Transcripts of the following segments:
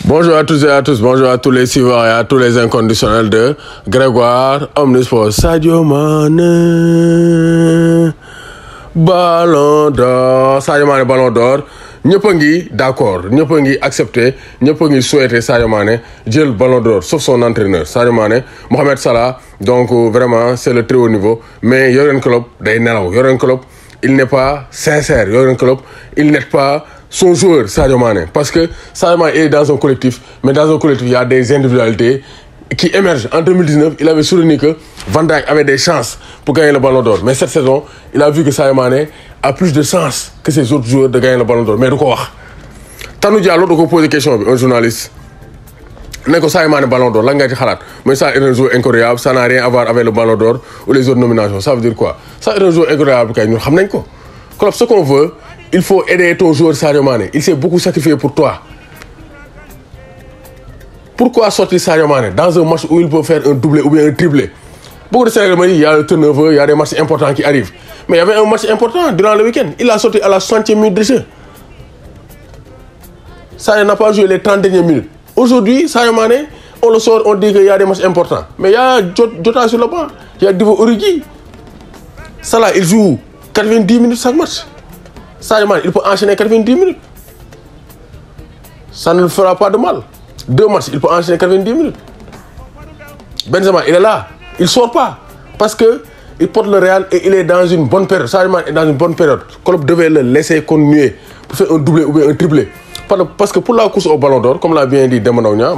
Bonjour à tous et à tous, bonjour à tous les suiveurs et à tous les inconditionnels de Grégoire Omnisport. Sadio Mané, Ballon d'Or, Sadio Mané Ballon d'Or. ñëpp a ngi d'accord, ñëpp a ngi accepté, ñëpp a ngi souhaité Sadio Mané jël Ballon d'Or, sauf son entraîneur Sadio Mané, Mohamed Salah. Donc vraiment c'est le très haut niveau, mais Jürgen Klopp day nelaw. Jürgen Klopp il n'est pas sincère. Jürgen Klopp il n'est pas son joueur Sadio Mané, parce que Sadio Mané est dans un collectif, mais dans un collectif il y a des individualités qui émergent. En 2019 il avait souligné que Van Dijk avait des chances pour gagner le Ballon d'Or, mais cette saison il a vu que Sadio Mané a plus de chances que ses autres joueurs de gagner le Ballon d'Or, mais du ko wax. Tanu Diallo da ko posé question bi un journaliste ne ko Sadio Mané Ballon d'Or lan nga ci xalaat, mais ça est un joueur incroyable, ça n'a rien à voir avec le Ballon d'Or ou les autres nominations. Ça veut dire quoi? Ça est un joueur incroyable kay ñun xam nañ ko. Klopp, ce qu'on veut, il faut aider ton joueur Sadio Mané. Il s'est beaucoup sacrifié pour toi. Pourquoi sortir Sadio Mané dans un match où il peut faire un doublé ou bien un triplé? Beaucoup de Sénégalais me disent il y a le turnover, il y a des matchs importants qui arrivent. Mais il y avait un match important durant le week-end. Il a sorti à la 60e minute de jeu. Sadio n'a pas joué les 30 dernières minutes. Aujourd'hui, Sadio Mané, on le sort, on dit qu'il y a des matchs importants. Mais il y a Jota sur le banc, il y a Divo Origi. Salah, il joue 90 minutes chaque match. Sadio Mané, il peut enchaîner 90 minutes. Ça ne le fera pas de mal. 2 matchs, il peut enchaîner 90 minutes. Benzema, il est là. Il ne sort pas. Parce qu'il porte le Real et il est dans une bonne période. Sadio Mané est dans une bonne période. Klopp devait le laisser continuer pour faire un doublé ou bien un triplé. Parce que pour la course au Ballon d'Or, comme l'a bien dit Demba Nia,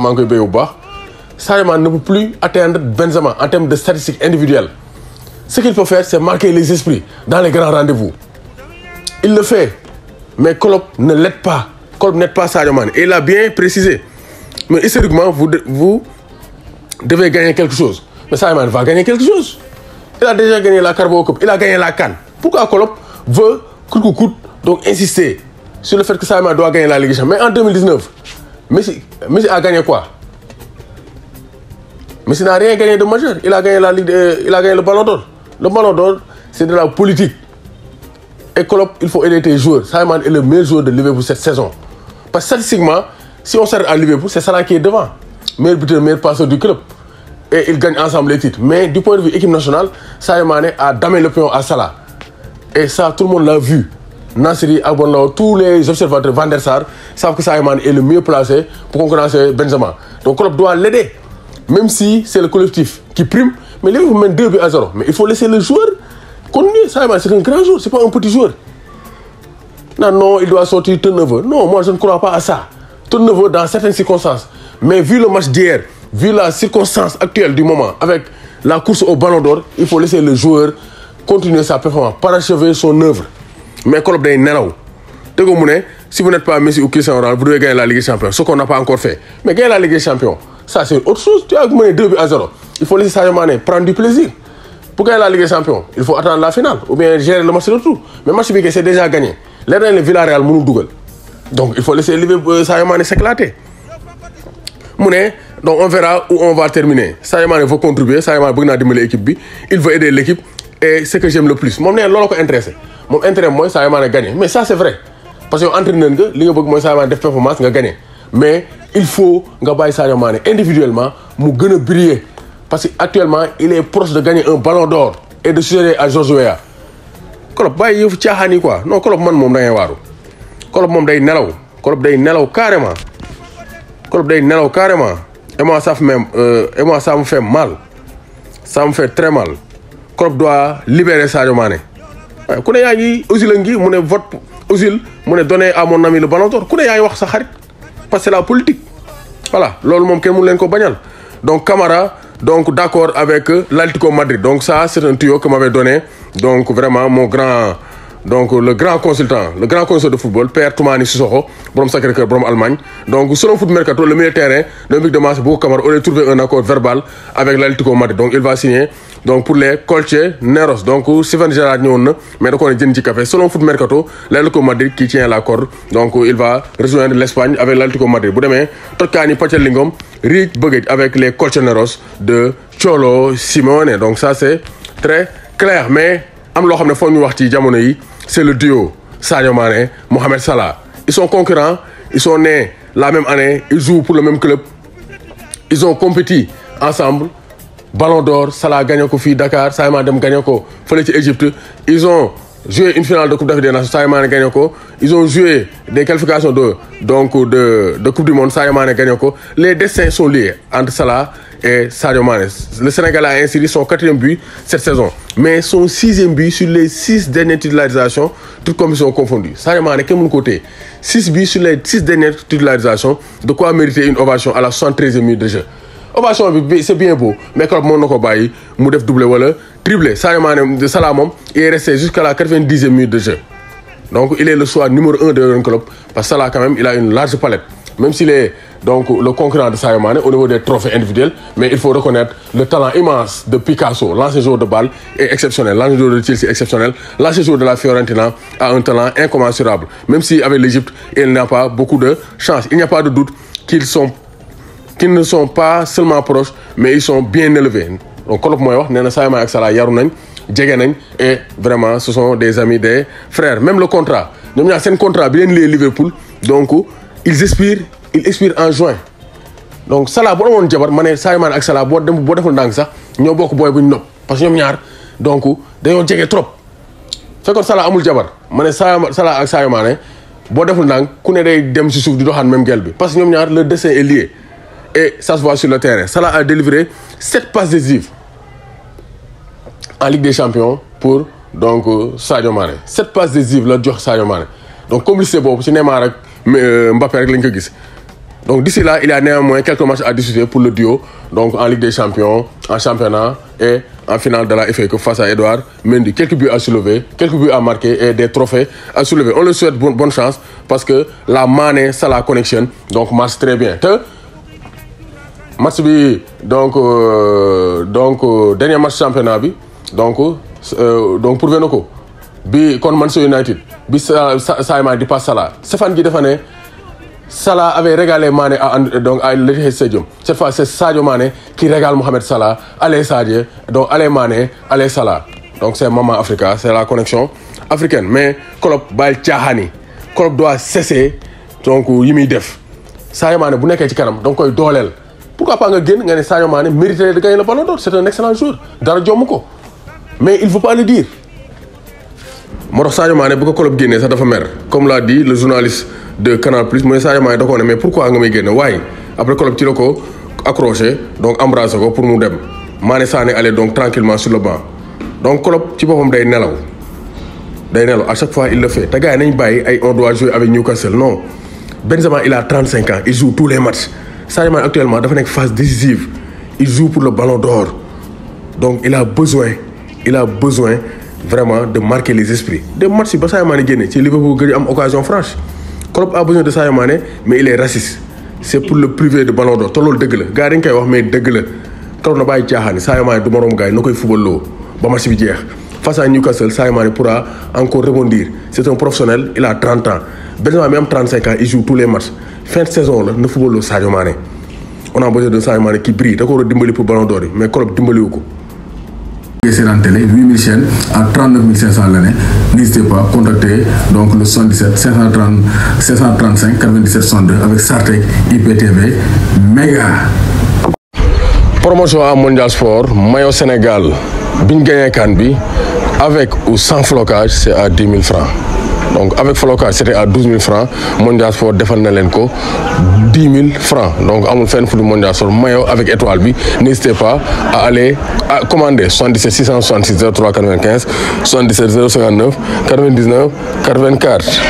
Sadio Mané ne peut plus atteindre Benzema en termes de statistiques individuelles. Ce qu'il peut faire, c'est marquer les esprits dans les grands rendez-vous. Il le fait, mais Klopp ne l'aide pas. Klopp n'aide pas Sadio Mané. Et il a bien précisé. Mais historiquement, vous devez gagner quelque chose. Mais Sadio Mané va gagner quelque chose. Il a déjà gagné la Carabao Cup, il a gagné la CAN. Pourquoi Klopp veut, coûte, donc insister sur le fait que Sadio Mané doit gagner la Ligue des Champions? Mais en 2019, Messi a gagné quoi? Messi n'a rien gagné de majeur. Il a gagné il a gagné le Ballon d'Or. Le Ballon d'Or, c'est de la politique. Et Klopp, il faut aider tes joueurs. Sadio Mané est le meilleur joueur de Liverpool cette saison. Parce que statistiquement, si on s'arrête à Liverpool, c'est Salah qui est devant. Meilleur buteur, meilleur passeur du club. Et ils gagnent ensemble les titres. Mais du point de vue équipe nationale, Sadio Mané a damé le pion à Salah. Et ça, tout le monde l'a vu. Nassiri, Agbonlao, tous les observateurs, Van der Sar, savent que Sadio Mané est le mieux placé pour concurrencer Benzema. Donc Klopp doit l'aider. Même si c'est le collectif qui prime, mais Liverpool mène 2-0. Mais il faut laisser le joueur continuer. Sadio Mané, c'est un grand joueur, c'est pas un petit joueur. Non, il doit sortir turnover. Non, moi je ne crois pas à ça. Turnover dans certaines circonstances. Mais vu le match d'hier, vu la circonstance actuelle du moment, avec la course au Ballon d'Or, il faut laisser le joueur continuer sa performance, parachever son œuvre. Mais Klopp day nelaw. Si vous n'êtes pas Messi ou Cristiano Ronaldo, vous devez gagner la Ligue des Champions, ce qu'on n'a pas encore fait. Mais gagner la Ligue des Champions, ça c'est autre chose. Tu as mené 2-0. Il faut laisser Sadio Mané prendre du plaisir. Pour gagner la Ligue des Champions, il faut attendre la finale ou bien gérer le match de retour. Mais le match B, c'est déjà gagné. Le Villarreal mënul dugal. Donc il faut laisser Sadio Mané s'éclater. Donc on verra où on va terminer. Sadio Mané veut contribuer, Sadio Mané veut aider l'équipe, il veut aider l'équipe. Et ce que j'aime le plus, moi, c'est ce qui m'intéresse. Mon intérêt, moi, Sadio Mané gagner. Mais ça, c'est vrai. Parce que l'entraîneur, ce que je veux, Sadio Mané faire performance, gagner. Mais il faut que Sadio Mané individuellement, pour briller. Parce qu'actuellement, il est proche de gagner un Ballon d'Or et de succéder à George Weah. Klopp, il faut que quoi. Non, Klopp, Klopp, day nelaw carrément. Klopp, day nelaw carrément. Et moi, ça me fait mal. Ça me fait très mal. Klopp doit libérer Sadio Mané. Quand il y a Ozil, vote Ozil, donner à mon ami le Ballon d'Or. Quand il y a wax sa xarit, parce que c'est la politique. Voilà, lolu mom ken mou len ko bagnal. Donc Camara, donc d'accord avec l'Atlético Madrid. Donc ça c'est un tuyau que m'avait donné donc vraiment mon grand le grand consultant de football, Père Toumani Sissoko, Brom Sacré-Cœur, Brom Allemagne. Donc selon Foot Mercato, le milieu de terrain, l'Olympique de Marseille, Boukou Camara aurait trouvé un accord verbal avec l'Atlético Madrid. Donc il va signer donc pour les Colche Neros. Donc Steven Gerrard mais donc on est Djenji Café. Selon Foot Mercato, l'Atlético Madrid qui tient l'accord, donc il va rejoindre l'Espagne avec l'Atlético Madrid. Vous demandez, Tokani Pachelingom, Rick Buget avec les Colche Neros de Cholo Simeone. Donc ça c'est très clair. Mais am lo xamne fo ñu wax ci jamono yi, c'est le duo Sadio Mané, Mohamed Salah. Ils sont concurrents, ils sont nés la même année, ils jouent pour le même club. Ils ont compétit ensemble. Ballon d'or, Salah gagné ko fii Dakar, Sadio Mané dem gagné ko fële ci Égypte. Ils ont joué une finale de Coupe d'Afrique des Nations, Sadio Mané gagné ko. Ils ont joué des qualifications de Coupe du Monde, Sadio Mané gagné ko. Les destins sont liés entre Salah et Sadio Mané. Le Sénégal a inscrit son 4e but cette saison, mais son 6e but sur les 6 dernières titularisations, toutes compétitions confondues. Sadio Mané, quel mon côté 6 buts sur les 6 dernières titularisations, de quoi mériter une ovation à la 73e minute de jeu. Ovation, c'est bien beau, mais quand on a fait un doublé ou triplé, Salah il est resté jusqu'à la 90e minute de jeu. Donc il est le choix numéro 1 de l'European Club, parce que Salah quand même, il a une large palette. Même s'il est donc le concurrent de Sadio Mané au niveau des trophées individuels, mais il faut reconnaître le talent immense de Picasso, l'ancien joueur de balle, est exceptionnel. L'ancien joueur de Chelsea est exceptionnel. L'ancien joueur de la Fiorentina a un talent incommensurable. Même si avec l'Égypte, il n'y a pas beaucoup de chance. Il n'y a pas de doute qu'ils ne sont pas seulement proches, mais ils sont bien élevés. Donc, comme je l'ai dit, Sadio Mané et Salah yaru et vraiment, ce sont des amis, des frères. Même le contrat, c'est un contrat bien lié Liverpool, donc ils expirent en juin. Donc Salah boo amoon jabar ma ne Sadio Mané ak Salah boo deful ndànk sax ñoo bokk booy bu ñu nopp parce que ñoom ñaar donc dañoo jege trop. fekkoon Salah amul jabar ma ne Salah ak Sadio Mané boo deful ndànk ku ne day dem si suuf di doxaan même gel bi parce que ñoom ñaar le destin est lié et ça se voit sur le terrain. Salah a délivré 7 passes décisives en Ligue des Champions pour donc Sadio Mané. 7 passes décisives la jox Sadio Mané donc complicité boobu ci Neymar ak Mbappé rek lañ ko gis. Donc d'ici là, il y a néanmoins quelques matchs à discuter pour le duo, donc en Ligue des Champions, en championnat et en finale de la FA Cup face à Edouard Mendy. Quelques buts à soulever, quelques buts à marquer et des trophées à soulever. On le souhaite bonne chance parce que la Mané Salah connection donc marche très bien. Match bi donc dernier match championnat bi donc prouvé na ko bi kon Manchester United bi Sadio Mané di passe Salah Stéphane Guy dafa ne Salah avait régalé Mané à l'Etihad Stadium. Cette fois, c'est Sadio Mané qui régale Mohamed Salah. Allez Sadio, donc allez Mané, allez Salah. Donc c'est Maman Africa, c'est la connexion africaine. Mais Klopp bàyyi caaxaan Klopp doit cesser donc yi muy def. Sadio Mané bu nekkee ci kanam donc koy dooleel. Pourquoi pas nga génn nga ne Sadio Mané mériterait de gagner le Ballon d'Or. C'est un excellent joueur. Dara jomm ko. Mais il ne faut pas le dire. moo tax Sadio Mané bu ko Klopp génnee sax dafa mer comme l'a dit le journaliste de Canal Plus mu ne Sadio Mané da koo ne mais pourquoi nga may génne waaye après Klopp ci la ko accroché donc embrassé ko pour mu dem Mané Sané allait donc tranquillement sur le banc donc Klopp ci boppam day nelaw à chaque fois il le fait te gars yi nañ bàyyi ay on doit jouer avec Newcastle non Benzema il a 35 ans il joue tous les matchs Sadio Mané actuellement dafa nekk phase décisive il joue pour le Ballon d'Or donc il a besoin vraiment de marquer les esprits. Des matchs, si Sadio Mané génne, c'est Liverpool qui a une occasion franche. Klopp a besoin de Sadio Mané, mais il est raciste. C'est pour le privé de Ballon d'Or. Tolol deug la. Gars dañ koy wax mais deug la. Klopp na bàyyi caaxaan Sadio Mané du morom gars yi na koy football ba match bi jeex. Face à Newcastle, Sadio Mané pourra encore rebondir. C'est un professionnel, il a 30 ans. Benzema même 35 ans, il joue tous les matchs. Fin de saison là, na football Sadio Mané. On a besoin de Sadio Mané qui brille. Da ko war a dimbali pour Ballon d'Or, mais Klopp dimbaliwu ko. C'est en télé, 8000 chaînes à 39 500 l'année. N'hésitez pas à contacter donc le 77 535 97 62 avec Sartec IPTV méga. Promotion à Mondial Sport, maillot Sénégal, bin gagné Cannes avec ou sans flocage, c'est à 10 000 francs. Donc avec flocage, c'était à 12 000 francs. Mondial Sport défend Nelenko 10 000 francs. Donc à mon fin de Mondial Sport, maillot avec étoile bi. N'hésitez pas à aller à commander 77 666 03 95 77 059 99 84.